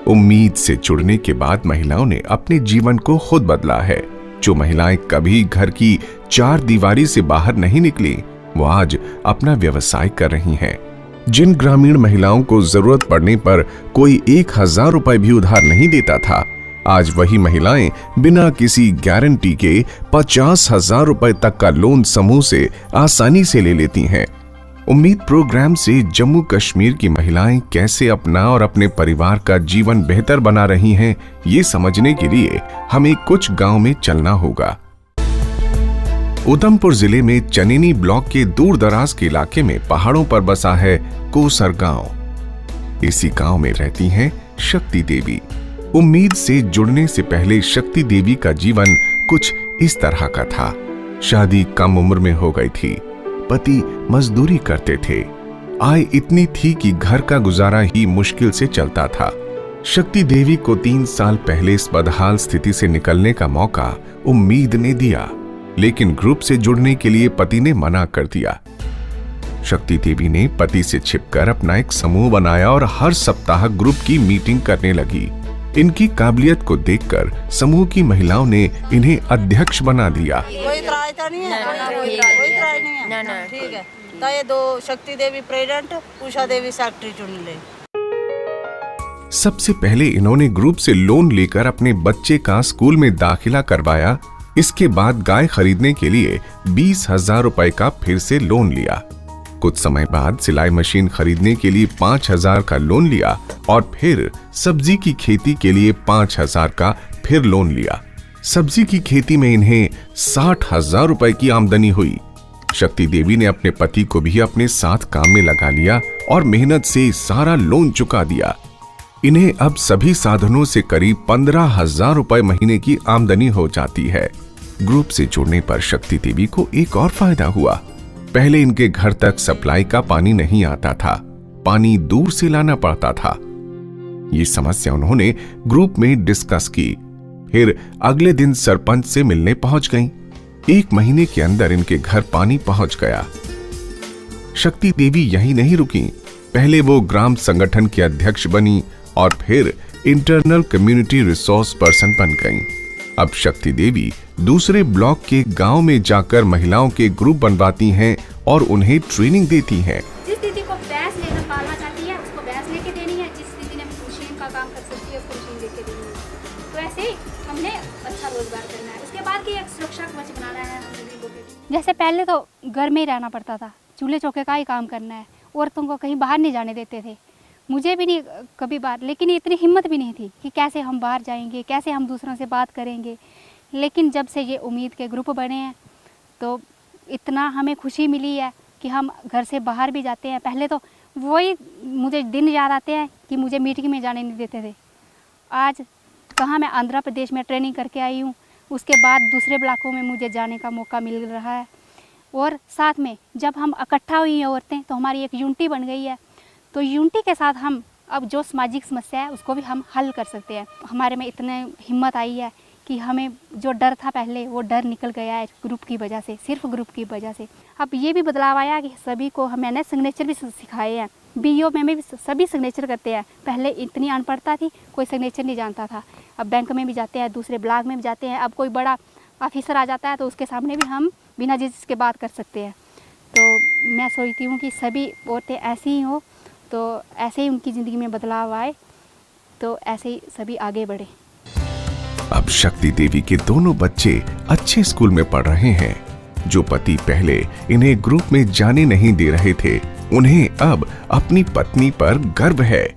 उम्मीद से जुड़ने के बाद महिलाओं ने अपने जीवन को खुद बदला है। जो महिलाएं कभी घर की चार दीवारी से बाहर नहीं निकली, वो आज अपना व्यवसाय कर रही हैं। जिन ग्रामीण महिलाओं को जरूरत पड़ने पर कोई 1000 रुपए भी उधार नहीं देता था, आज वही महिलाएं बिना किसी गारंटी के 50,000 रुपए तक का लोन समूह से आसानी से ले लेती हैं। उम्मीद प्रोग्राम से जम्मू कश्मीर की महिलाएं कैसे अपना और अपने परिवार का जीवन बेहतर बना रही हैं, ये समझने के लिए हमें कुछ गांव में चलना होगा। उधमपुर जिले में चनेनी ब्लॉक के दूर दराज के इलाके में पहाड़ों पर बसा है कोसर गांव। इसी गांव में रहती हैं शक्ति देवी। उम्मीद से जुड़ने से पहले शक्ति देवी का जीवन कुछ इस तरह का था। शादी कम उम्र में हो गई थी, पति मजदूरी करते थे, आय इतनी थी कि घर का गुजारा ही मुश्किल से चलता था। शक्ति देवी को 3 साल पहले इस बदहाल स्थिति से निकलने का मौका उम्मीद ने दिया, लेकिन ग्रुप से जुड़ने के लिए पति ने मना कर दिया। शक्ति देवी ने पति से छिपकर अपना एक समूह बनाया और हर सप्ताह ग्रुप की मीटिंग करने लगी। इनकी काबिलियत को देखकर समूह की महिलाओं ने इन्हें अध्यक्ष बना दिया। कोई इतराज तो नहीं है, कोई इतराज नहीं है। ठीक है, तो ये 2 शक्ति देवी प्रेसिडेंट, उषा देवी सेक्रेटरी चुन ले। सबसे पहले इन्होंने ग्रुप से लोन लेकर अपने बच्चे का स्कूल में दाखिला करवाया। इसके बाद गाय खरीदने के लिए 20,000 रुपए का फिर से लोन लिया। कुछ समय बाद सिलाई मशीन खरीदने के लिए 5,000 का लोन लिया और फिर सब्जी की खेती के लिए 5,000 का फिर लोन लिया। सब्जी की खेती में इन्हें 60,000 रुपए की आमदनी हुई। शक्ति देवी ने अपने पति को भी अपने साथ काम में लगा लिया और मेहनत से सारा लोन चुका दिया। इन्हें अब सभी साधनों से करीब 15,000 रुपए महीने की आमदनी हो जाती है। ग्रुप से जुड़ने पर शक्ति देवी को एक और फायदा हुआ। पहले इनके घर तक सप्लाई का पानी नहीं आता था, पानी दूर से लाना पड़ता था। ये समस्या उन्होंने ग्रुप में डिस्कस की। फिर अगले दिन सरपंच से मिलने पहुंच गईं। 1 महीने के अंदर इनके घर पानी पहुंच गया। शक्ति देवी यहीं नहीं रुकी, पहले वो ग्राम संगठन की अध्यक्ष बनी और फिर इंटरनल कम्युनिटी रिसोर्स पर्सन बन गईं। अब शक्ति देवी दूसरे ब्लॉक के गांव में जाकर महिलाओं के ग्रुप बनवाती हैं और उन्हें ट्रेनिंग देती हैं। जिस दीदी को भैंस लेकर पालना चाहती है उसको भैंस लेके देनी है, जिस दीदी ने मशीन का काम कर सकती है उसको मशीन लेके देनी है। तो ऐसे ही हमने अच्छा रोजगार करना है। उसके बाद की एक सुरक्षा कवच बनाना है हम गरीबों के। जैसे पहले तो घर में ही रहना पड़ता था, चूल्हे चौके का ही काम करना है, औरतों को कहीं बाहर नहीं जाने देते थे। मुझे भी नहीं कभी बाहर, लेकिन इतनी हिम्मत भी नहीं थी कि कैसे हम बाहर जाएंगे, कैसे हम दूसरों से बात करेंगे। लेकिन जब से ये उम्मीद के ग्रुप बने हैं तो इतना हमें खुशी मिली है कि हम घर से बाहर भी जाते हैं। पहले तो वही मुझे दिन याद आते हैं कि मुझे मीटिंग में जाने नहीं देते थे। आज कहाँ मैं आंध्र प्रदेश में ट्रेनिंग करके आई हूँ, उसके बाद दूसरे ब्लॉकों में मुझे जाने का मौका मिल रहा है। और साथ में जब हम इकट्ठा हुई हैं औरतें तो हमारी एक यूनिटी बन गई है। तो यूनिटी के साथ हम अब जो सामाजिक समस्या है उसको भी हम हल कर सकते हैं। हमारे में इतने हिम्मत आई है कि हमें जो डर था पहले वो डर निकल गया है ग्रुप की वजह से, सिर्फ ग्रुप की वजह से। अब ये भी बदलाव आया कि सभी को मैंने सिग्नेचर भी सिखाए हैं। बीओ में भी सभी सिग्नेचर करते हैं। पहले इतनी अनपढ़ता थी, कोई सिग्नेचर नहीं जानता था। अब बैंक में भी जाते हैं, दूसरे ब्लॉक में भी जाते हैं। अब कोई बड़ा ऑफिसर आ जाता है तो उसके सामने भी हम बिना झिझक के बात कर सकते हैं। तो मैं सोचती हूँ कि सभी औरतें ऐसी ही हो, तो ऐसे ही उनकी ज़िंदगी में बदलाव आए, तो ऐसे ही सभी आगे बढ़े। अब शक्ति देवी के दोनों बच्चे अच्छे स्कूल में पढ़ रहे हैं। जो पति पहले इन्हें ग्रुप में जाने नहीं दे रहे थे, उन्हें अब अपनी पत्नी पर गर्व है।